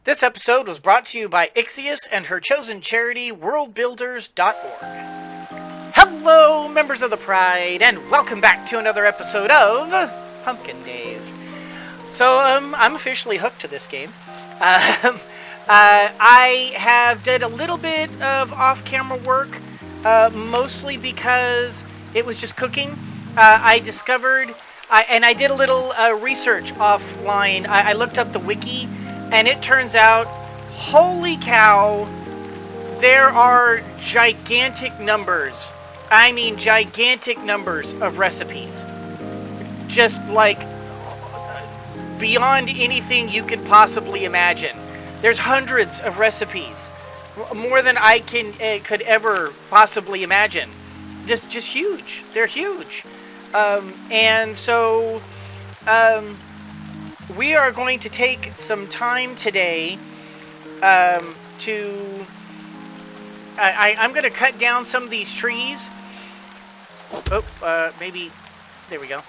This episode was brought to you by Ixius and her chosen charity, worldbuilders.org. Hello, members of the Pride, and welcome back to another episode of Pumpkin Days. So, I'm officially hooked to this game. I have did a little bit of off-camera work, mostly because it was just cooking. I discovered, and I did a little research offline. I looked up the wiki, and it turns out, holy cow, there are gigantic numbers. I mean, gigantic numbers of recipes. Just like beyond anything you could possibly imagine. There's hundreds of recipes, more than I could ever possibly imagine. Just huge. They're huge, and so we are going to take some time today to. I'm going to cut down some of these trees. Maybe there we go.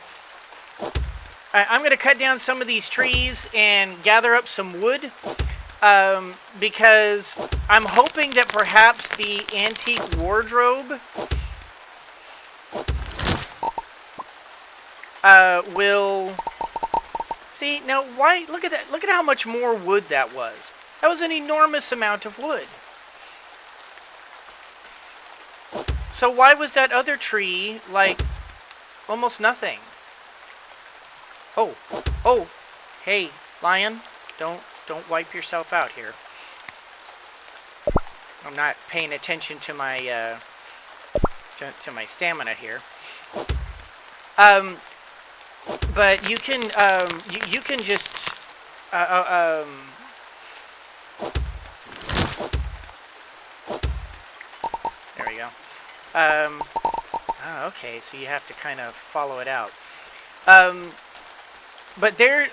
I'm going to cut down some of these trees and gather up some wood. Because I'm hoping that perhaps the antique wardrobe will see now. Why? Look at that! Look at how much more wood that was. That was an enormous amount of wood. So why was that other tree like almost nothing? Oh, hey, lion, don't wipe yourself out here. I'm not paying attention to my to my stamina here. But you can you can just there we go. Okay, so you have to kind of follow it out. But there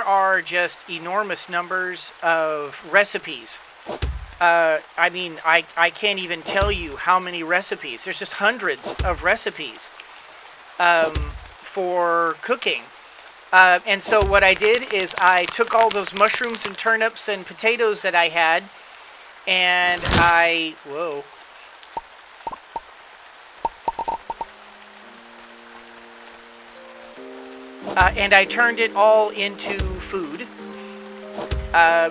are just enormous numbers of recipes. I mean, I can't even tell you how many recipes. There's just hundreds of recipes for cooking. And so what I did is I took all those mushrooms and turnips and potatoes that I had, and whoa. And I turned it all into food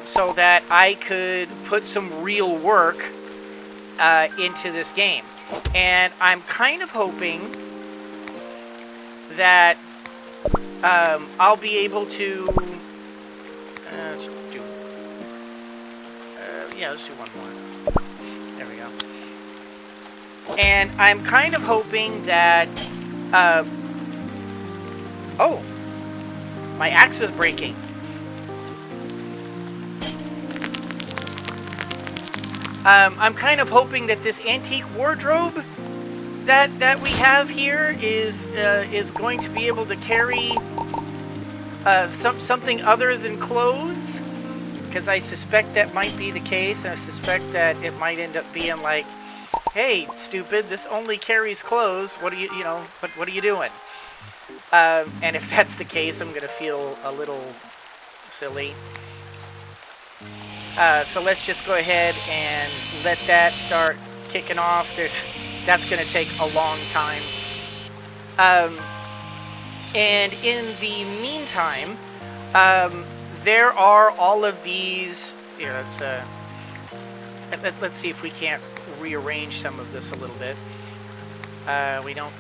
so that I could put some real work into this game. And I'm kind of hoping that I'll be able to... let's do one more. There we go. And I'm kind of hoping that... oh! My axe is breaking. I'm kind of hoping that this antique wardrobe that we have here is going to be able to carry something other than clothes, because I suspect that might be the case. And I suspect that it might end up being like, "Hey, stupid! This only carries clothes. What are what are you doing?" And if that's the case, I'm going to feel a little silly. So let's just go ahead and let that start kicking off. That's going to take a long time. And in the meantime, there are all of these... Here, let's see if we can't rearrange some of this a little bit. We don't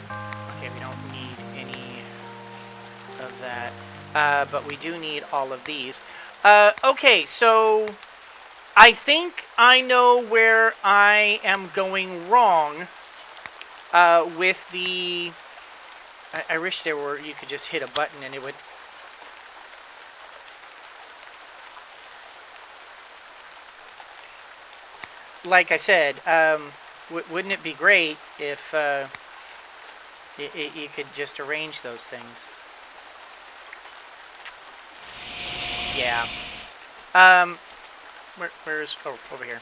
need any of that, but we do need all of these. Okay, so I think I know where I am going wrong with the... I wish you could just hit a button and it would... Like I said, wouldn't it be great if you could just arrange those things? Yeah. Where's... Oh, over here.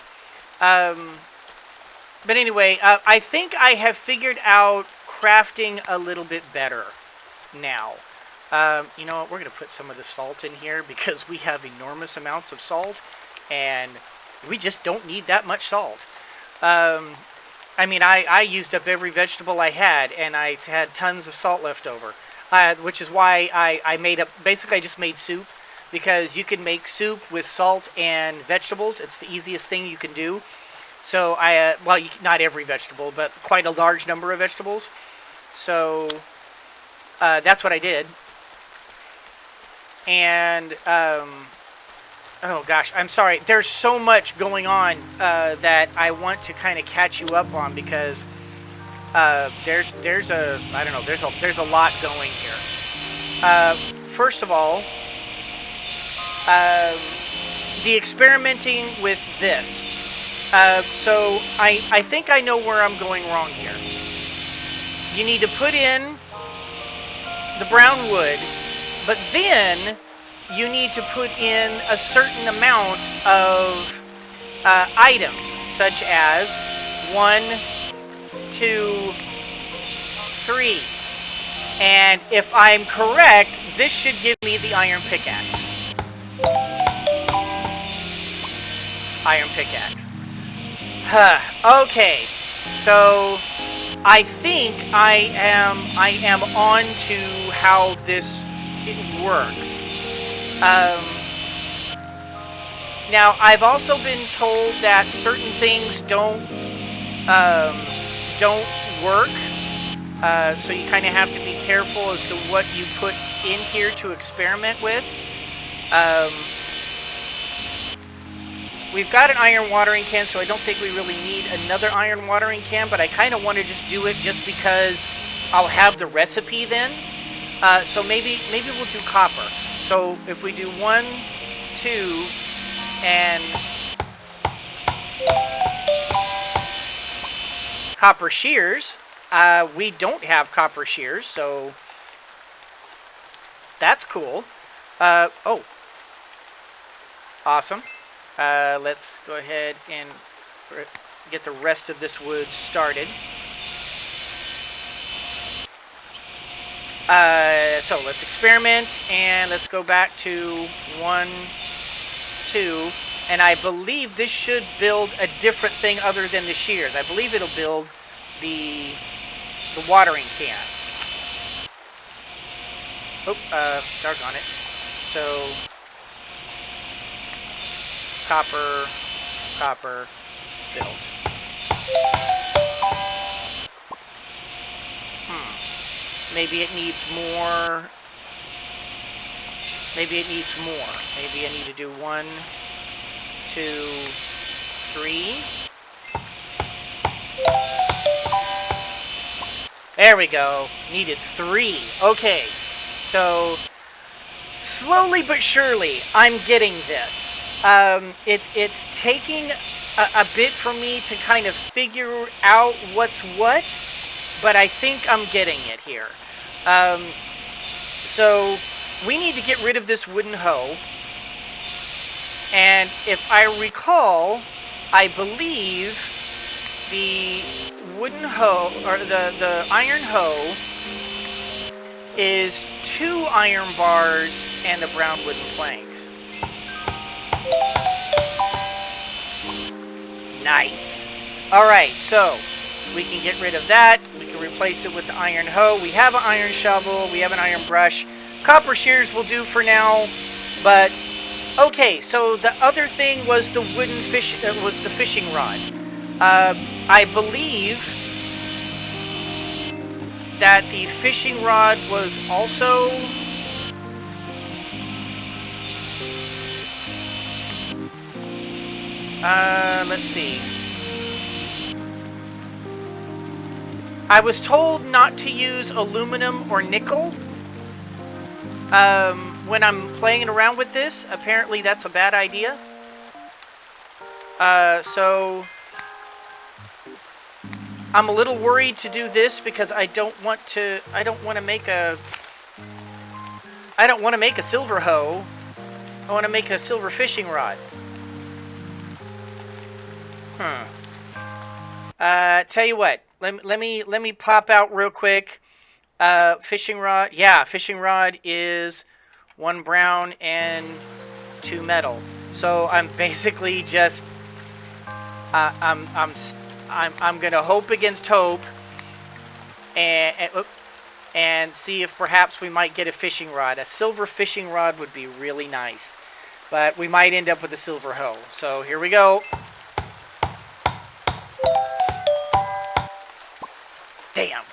But anyway, I think I have figured out crafting a little bit better now. You know what? We're going to put some of the salt in here because we have enormous amounts of salt, and we just don't need that much salt. I mean, I used up every vegetable I had, and I had tons of salt left over, which is why I made up. Basically, I just made soup because you can make soup with salt and vegetables. It's the easiest thing you can do. So well, not every vegetable, but quite a large number of vegetables. So that's what I did. And oh gosh, I'm sorry. There's so much going on that I want to kind of catch you up on because there's a I don't know there's a lot going here. First of all, the experimenting with this. So I think I know where I'm going wrong here. You need to put in the brown wood, but then you need to put in a certain amount of items, such as 1, 2, 3. And if I'm correct, this should give me the iron pickaxe. Iron pickaxe. Okay, so I think I am on to how this works. Now, I've also been told that certain things don't work, so you kind of have to be careful as to what you put in here to experiment with. We've got an iron watering can, so I don't think we really need another iron watering can, but I kind of want to just do it just because I'll have the recipe then. So maybe we'll do copper. So if we do 1, 2, and copper shears, we don't have copper shears, so that's cool. Oh, awesome. Let's go ahead and get the rest of this wood started. So let's experiment, and let's go back to 1, 2, and I believe this should build a different thing other than the shears. I believe it'll build the watering can. Oh, doggone it. So copper, build. Maybe it needs more. Maybe it needs more. Maybe I need to do 1, 2, 3. There we go. Needed 3. Okay. So, slowly but surely, I'm getting this. It's taking a bit for me to kind of figure out what's what, but I think I'm getting it here. So we need to get rid of this wooden hoe. And if I recall, I believe the wooden hoe, or the iron hoe, is 2 iron bars and the brown wooden planks. Nice. Alright, so we can get rid of that. We can replace it with the iron hoe. We have an iron shovel. We have an iron brush. Copper shears will do for now. But, okay, so the other thing was the wooden fish, was the fishing rod. I believe that the fishing rod was also... let's see. I was told not to use aluminum or nickel when I'm playing around with this. Apparently that's a bad idea. So I'm a little worried to do this because I don't want to make a silver hoe. I want to make a silver fishing rod. Tell you what. Let me pop out real quick. Fishing rod. Yeah, fishing rod is 1 brown and 2 metal. So I'm basically just I'm gonna hope against hope and see if perhaps we might get a fishing rod. A silver fishing rod would be really nice, but we might end up with a silver hoe. So here we go. Damn.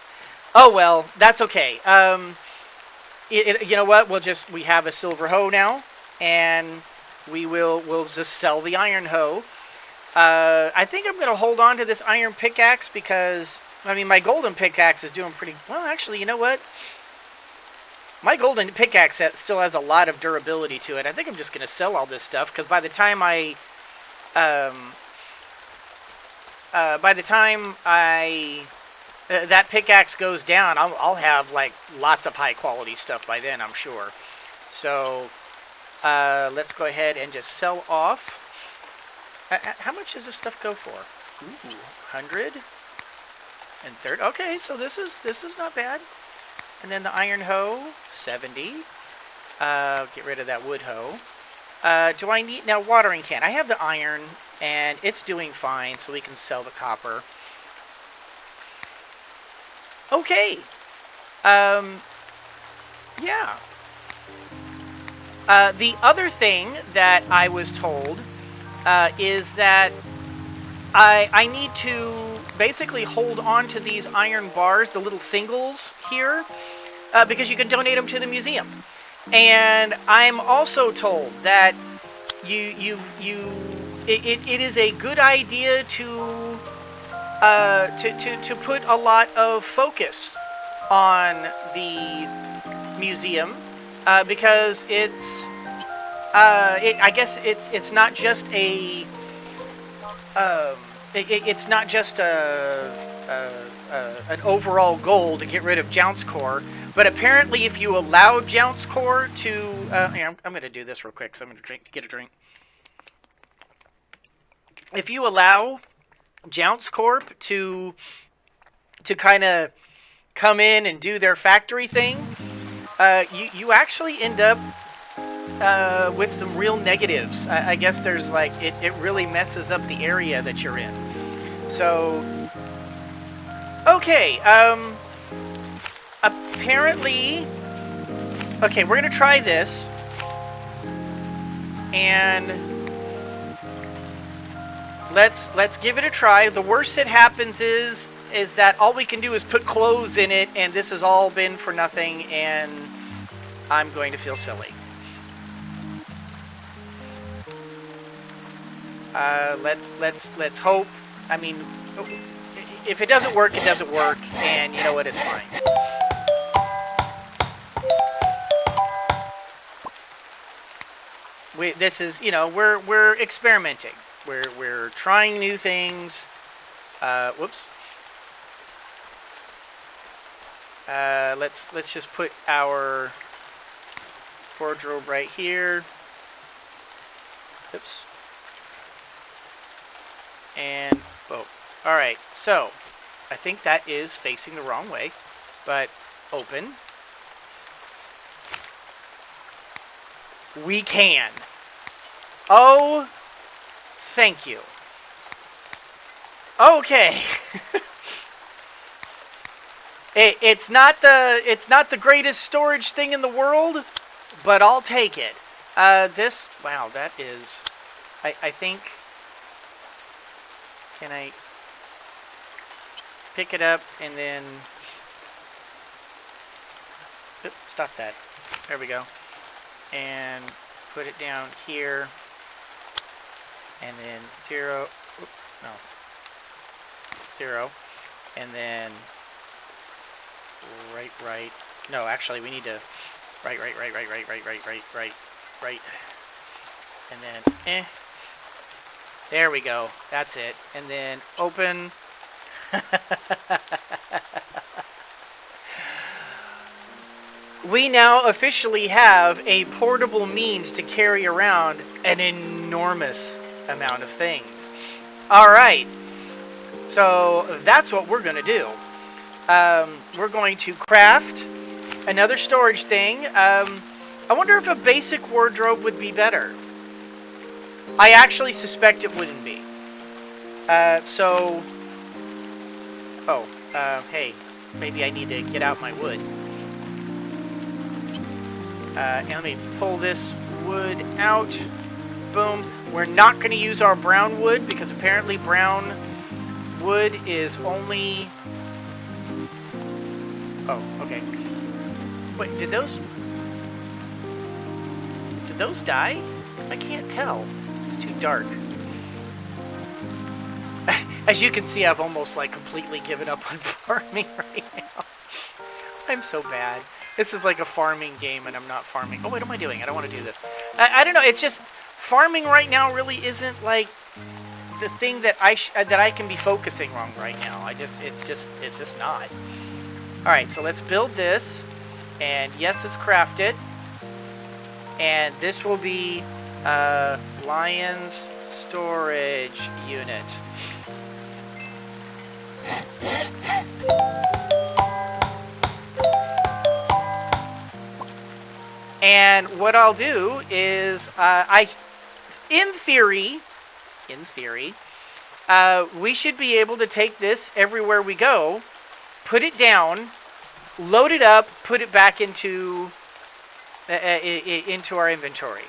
Oh well, that's okay. You know what? We have a silver hoe now, and we'll just sell the iron hoe. I think I'm gonna hold on to this iron pickaxe because I mean my golden pickaxe is doing pretty well. Actually, you know what? My golden pickaxe still has a lot of durability to it. I think I'm just gonna sell all this stuff because by the time that pickaxe goes down, I'll have like lots of high quality stuff by then, I'm sure. So let's go ahead and just sell off. How much does this stuff go for? Ooh, 130. Okay, so this is not bad. And then the iron hoe, 70. Get rid of that wood hoe. Do I need now watering can? I have the iron and it's doing fine, so we can sell the copper. Okay. Yeah. The other thing that I was told is that I need to basically hold on to these iron bars, the little singles here, because you can donate them to the museum. And I'm also told that it is a good idea to put a lot of focus on the museum because I guess it's not just an overall goal to get rid of Jounce Core, but apparently if you allow Jounce Core to I'm going to do this real quick because I'm going to get a drink. If you allow Jounce Corp to kind of come in and do their factory thing, you actually end up with some real negatives. I guess there's like it really messes up the area that you're in. So okay, apparently, okay, we're gonna try this, and let's give it a try. The worst that happens is that all we can do is put clothes in it, and this has all been for nothing, and I'm going to feel silly. Let's hope. I mean, if it doesn't work, it doesn't work, and you know what? It's fine. This is, you know, we're experimenting. We're trying new things. Whoops. Let's just put our wardrobe right here. Oops. And oh, all right. So I think that is facing the wrong way, but open. We can. Oh, thank you. Okay. It's not the greatest storage thing in the world, but I'll take it. Wow, that is, I think, can I pick it up and then, oops, stop that. There we go. And put it down here, and then 0, oops, no, 0, and then right, no, actually we need to right, and then, there we go, that's it, and then open. We now officially have a portable means to carry around an enormous amount of things. Alright, so that's what we're going to do. we're going to craft another storage thing. I wonder if a basic wardrobe would be better. I actually suspect it wouldn't be. Hey, maybe I need to get out my wood. And let me pull this wood out. Boom. We're not going to use our brown wood because apparently brown wood is only... Oh, okay. Wait, did those die? I can't tell. It's too dark. As you can see, I've almost like completely given up on farming right now. I'm so bad. This is like a farming game and I'm not farming. Oh, what am I doing? I don't want to do this. I don't know. It's just farming right now really isn't like the thing that I can be focusing on right now. It's just not. All right, so let's build this. And yes, let's craft it. And this will be Lion's storage unit. And what I'll do is, in theory, we should be able to take this everywhere we go, put it down, load it up, put it back into our inventory.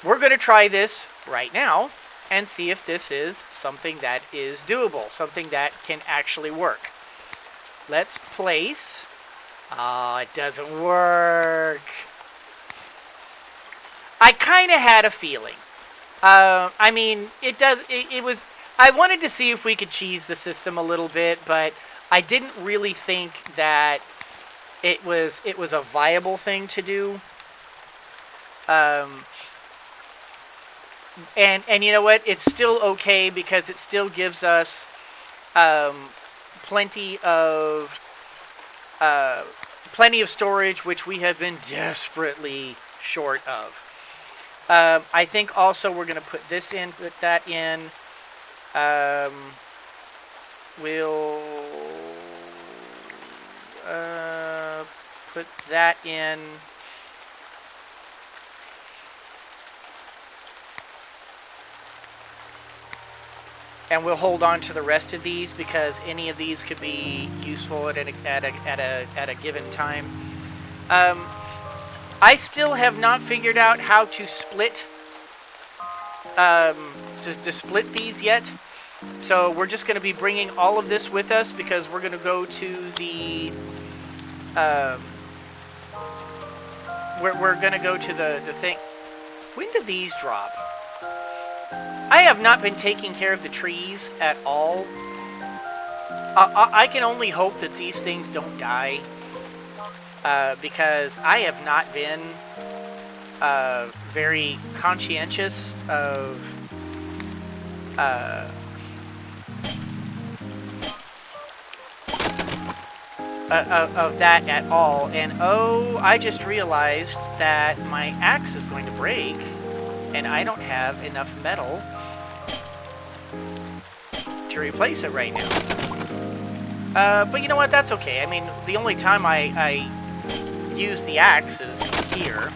We're going to try this right now and see if this is something that is doable, something that can actually work. Let's place. Oh, it doesn't work. I kind of had a feeling. I mean, it does. It was. I wanted to see if we could cheese the system a little bit, but I didn't really think that it was a viable thing to do. And you know what? It's still okay because it still gives us plenty of storage, which we have been desperately short of. I think also we're going to put this in, put that in. We'll put that in. And we'll hold on to the rest of these because any of these could be useful at a given time. I still have not figured out how to split to split these yet. So we're just going to be bringing all of this with us because we're going to go to the we're going to go to the thing. When do these drop? I have not been taking care of the trees at all. I can only hope that these things don't die. Because I have not been very conscientious of that at all. And oh, I just realized that my axe is going to break, and I don't have enough metal to replace it right now. But you know what? That's okay. I mean, the only time I use the axe is here.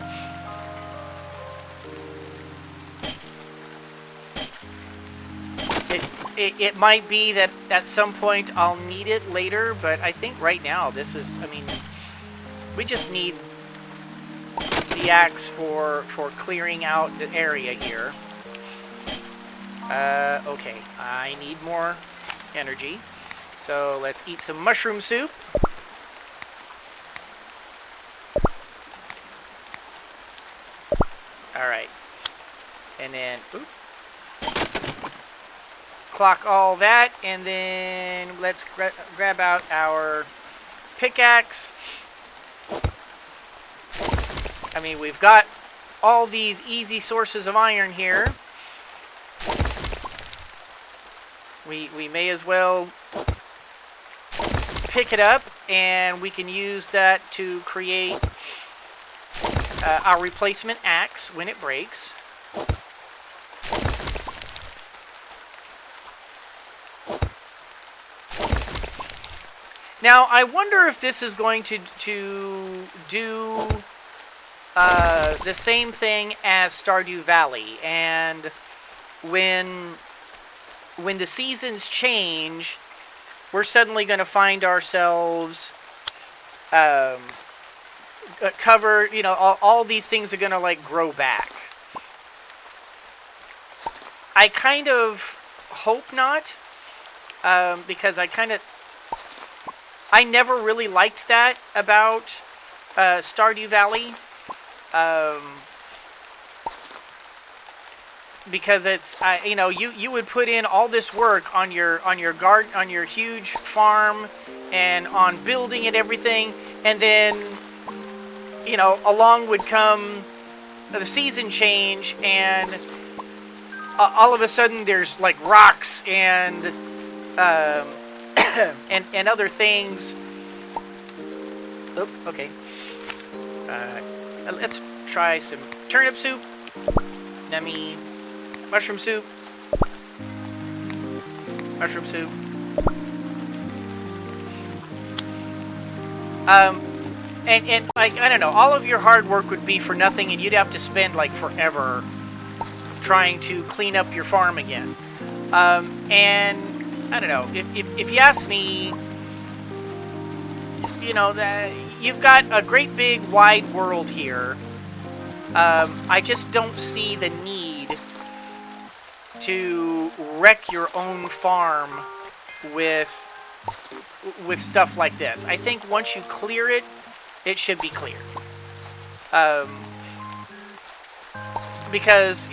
It might be that at some point I'll need it later, but I think right now this is, I mean, we just need the axe for clearing out the area here. Okay, I need more energy. So let's eat some mushroom soup. All right, and then clock all that, and then let's grab out our pickaxe. I mean, we've got all these easy sources of iron here. We may as well pick it up, and we can use that to create our replacement axe when it breaks. Now, I wonder if this is going to do the same thing as Stardew Valley, and when the seasons change, we're suddenly going to find ourselves covered. You know, all these things are going to like grow back. I kind of hope not, because I never really liked that about Stardew Valley. Because it's you know, you would put in all this work on your garden, on your huge farm, and on building and everything, and then, you know, along would come the season change, and all of a sudden there's like rocks and and other things. Oh, okay. Let's try some turnip soup. Nummy. Mushroom soup. Mushroom soup. And like, I don't know, all of your hard work would be for nothing, and you'd have to spend like forever trying to clean up your farm again. And I don't know, if you ask me, you know, that you've got a great big wide world here. I just don't see the need to wreck your own farm with stuff like this. I think once you clear it, it should be cleared. Because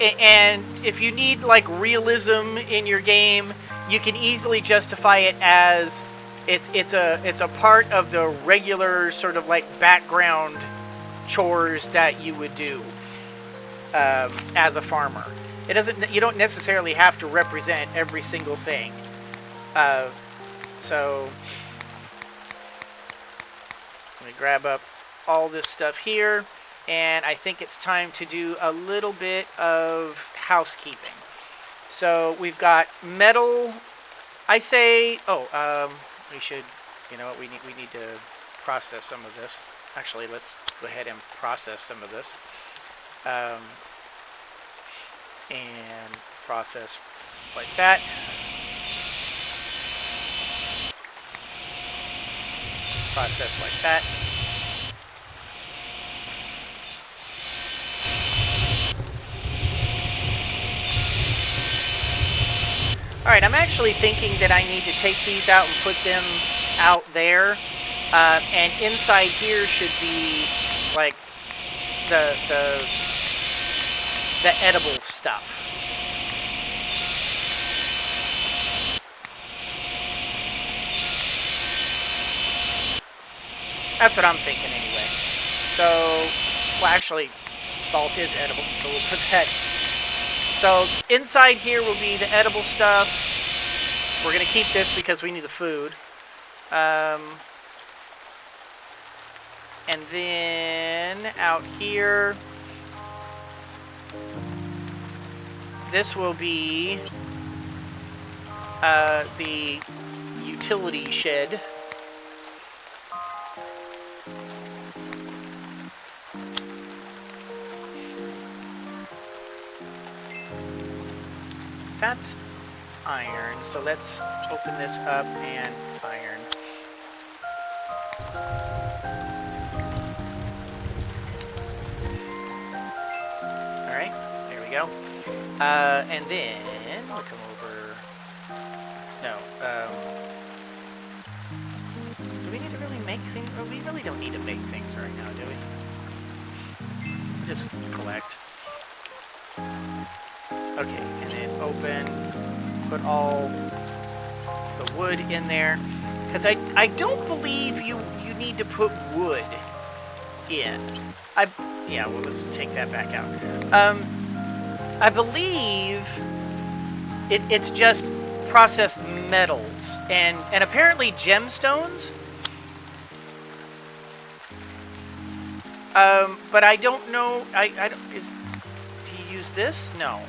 and if you need like realism in your game, you can easily justify it as it's a part of the regular sort of like background chores that you would do as a farmer. You don't necessarily have to represent every single thing. So let me grab up all this stuff here, and I think it's time to do a little bit of housekeeping. So we've got metal. I say, we should, you know what, we need to process some of this. Actually, let's go ahead and process some of this. And process like that. Process like that. Alright, I'm actually thinking that I need to take these out and put them out there. And inside here should be like the edible stuff. That's what I'm thinking anyway. So, well, actually, salt is edible, so we'll put that. So inside here will be the edible stuff. We're gonna keep this because we need the food. And then out here, this will be the utility shed. That's iron, so let's open this up and iron. Alright, there we go. And then we'll come over. No, do we need to really make things? Oh, we really don't need to make things right now, do we? We'll just collect. Okay, and then open, put all the wood in there. Because I don't believe you need to put wood in. Yeah, well, let's take that back out. I believe it's just processed metals and apparently gemstones. But I don't know. Do you use this? No.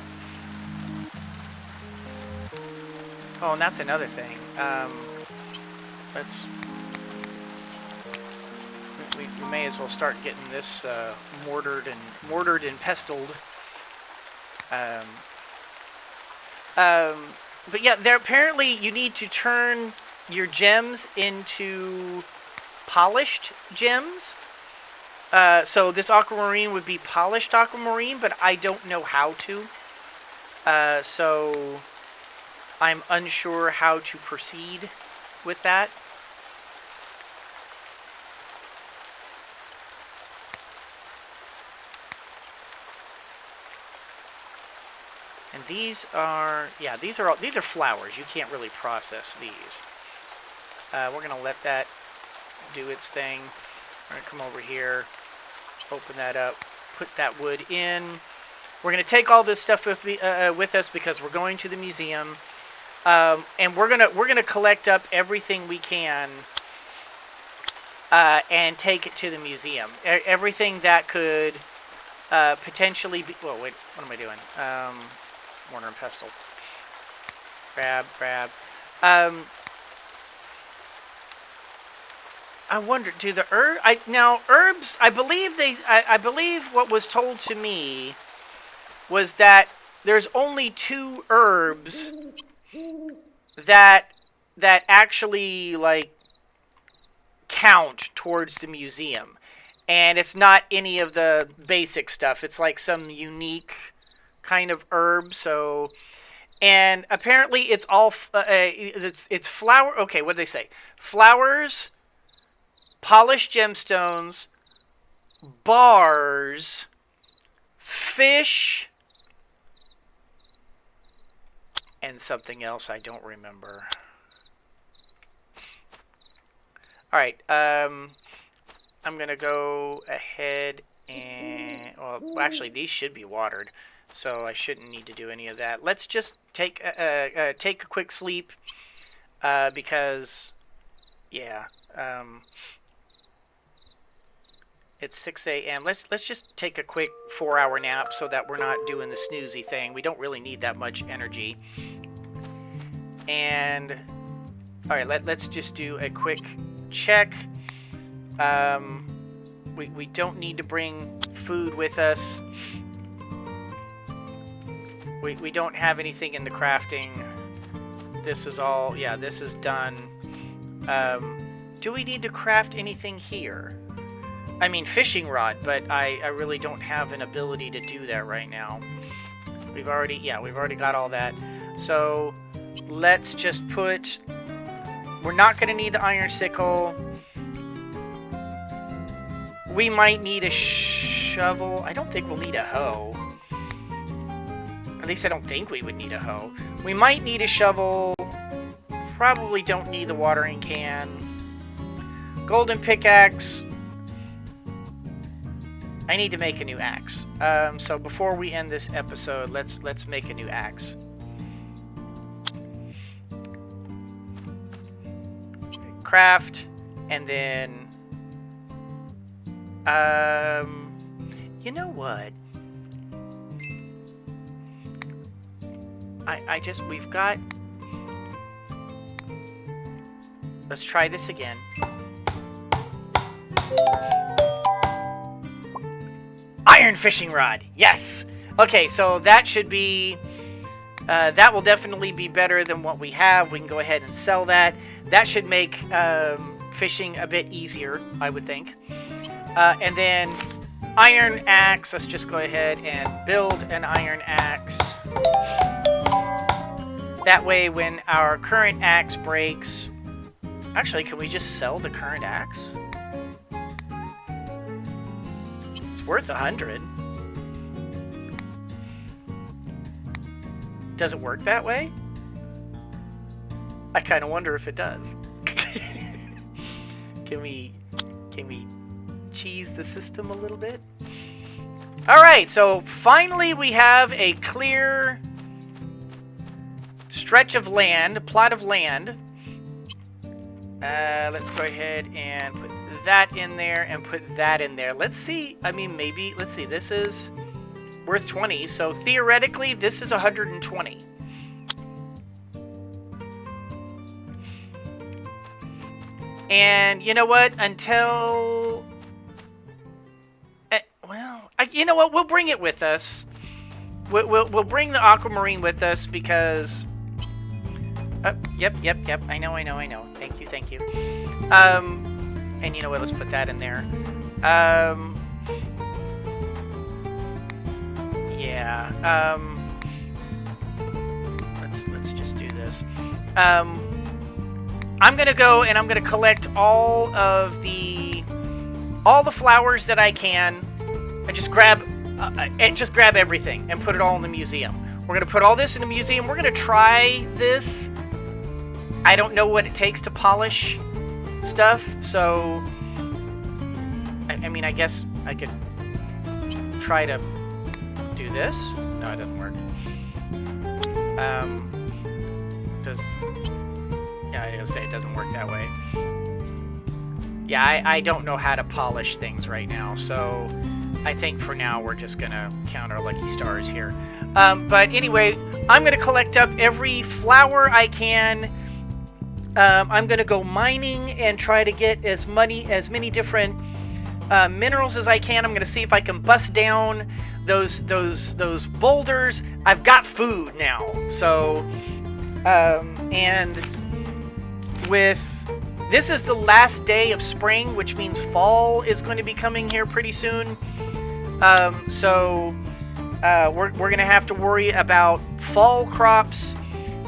Oh, and that's another thing. let's... We may as well start getting this mortared and pestled. But yeah, there apparently you need to turn your gems into polished gems. So this aquamarine would be polished aquamarine, but I don't know how to. So I'm unsure how to proceed with that. And these are, yeah, these are flowers. You can't really process these. We're gonna let that do its thing. We're gonna come over here, open that up, put that wood in. We're gonna take all this stuff with us because we're going to the museum, and we're gonna collect up everything we can and take it to the museum. Everything that could potentially be. Whoa, wait, what am I doing? Mortar and pestle. Grab. I wonder, do the herbs? I believe what was told to me was that there's only 2 herbs that actually like count towards the museum, and it's not any of the basic stuff. It's like some unique kind of herb. So, and apparently it's all it's flower. Okay, what did they say? Flowers, polished gemstones, bars, fish, and something else I don't remember. All right, I'm gonna go ahead and, well, actually these should be watered, so I shouldn't need to do any of that. Let's just take a quick sleep, because, yeah, it's 6 a.m. Let's just take a quick 4-hour nap so that we're not doing the snoozy thing. We don't really need that much energy. And all right, let's just do a quick check. We don't need to bring food with us. We don't have anything in the crafting. This is all, yeah, this is done. Do we need to craft anything here? I mean, fishing rod, but I really don't have an ability to do that right now. We've already got all that. So let's just put, we're not going to need the iron sickle. We might need a shovel. I don't think we'll need a hoe. At least I don't think we would need a hoe. We might need a shovel. Probably don't need the watering can. Golden pickaxe. I need to make a new axe. So before we end this episode, let's make a new axe. Craft, and then you know what? We've got, let's try this again. Iron fishing rod, yes! Okay, so that should be, that will definitely be better than what we have. We can go ahead and sell that. That should make fishing a bit easier, I would think. And then iron axe, let's just go ahead and build an iron axe. That way when our current axe breaks, actually, can we just sell the current axe? It's worth 100. Does it work that way? I kind of wonder if it does. Can we cheese the system a little bit? All right, so finally we have a clear stretch of land, plot of land. Let's go ahead and put that in there and put that in there. Let's see. I mean, maybe, let's see. This is worth 20, so theoretically this is 120. And you know what? Until... well, you know what? We'll bring it with us. We'll bring the aquamarine with us because... yep. I know. Thank you. And you know what? Let's put that in there. Yeah. Let's just do this. I'm gonna go and I'm gonna collect all the flowers that I can, and just grab everything and put it all in the museum. We're gonna put all this in the museum. We're gonna try this. I don't know what it takes to polish stuff, so I mean, I guess I could try to do this. No, it doesn't work. Yeah, I was gonna say it doesn't work that way. Yeah, I don't know how to polish things right now, so I think for now we're just gonna count our lucky stars here. But anyway, I'm gonna collect up every flower I can. I'm gonna go mining and try to get as many different minerals as I can. I'm gonna see if I can bust down those boulders. I've got food now, so and with this is the last day of spring, which means fall is going to be coming here pretty soon. So we're going to have to worry about fall crops.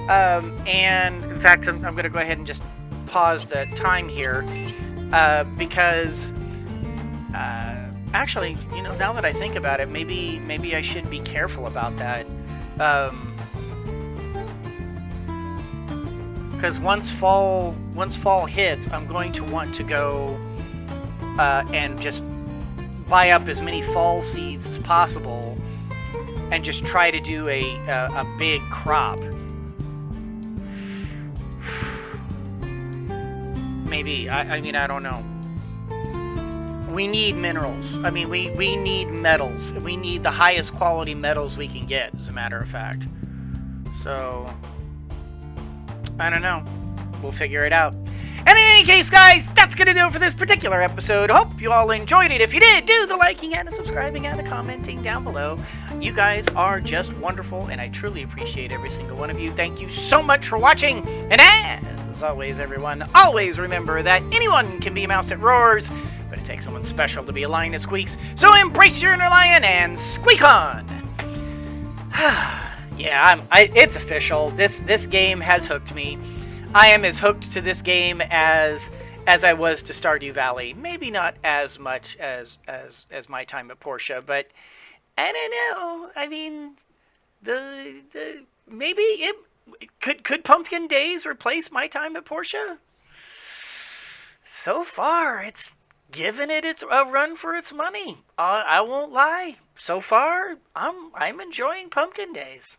And in fact, I'm going to go ahead and just pause the time here because actually, you know, now that I think about it, maybe I should be careful about that. Because once fall hits, I'm going to want to go and just buy up as many fall seeds as possible, and just try to do a big crop. Maybe I mean, I don't know. We need minerals. I mean, we need metals. We need the highest quality metals we can get, as a matter of fact. So I don't know. We'll figure it out. And in any case, guys, that's going to do it for this particular episode. Hope you all enjoyed it. If you did, do the liking and the subscribing and the commenting down below. You guys are just wonderful, and I truly appreciate every single one of you. Thank you so much for watching. And as always, everyone, always remember that anyone can be a mouse that roars, but it takes someone special to be a lion that squeaks. So embrace your inner lion and squeak on! Yeah, it's official. This game has hooked me. I am as hooked to this game as I was to Stardew Valley. Maybe not as much as my time at Portia, but I don't know. I mean, maybe it could Pumpkin Days replace my time at Portia? So far, it's given it a run for its money. I won't lie. So far, I'm enjoying Pumpkin Days.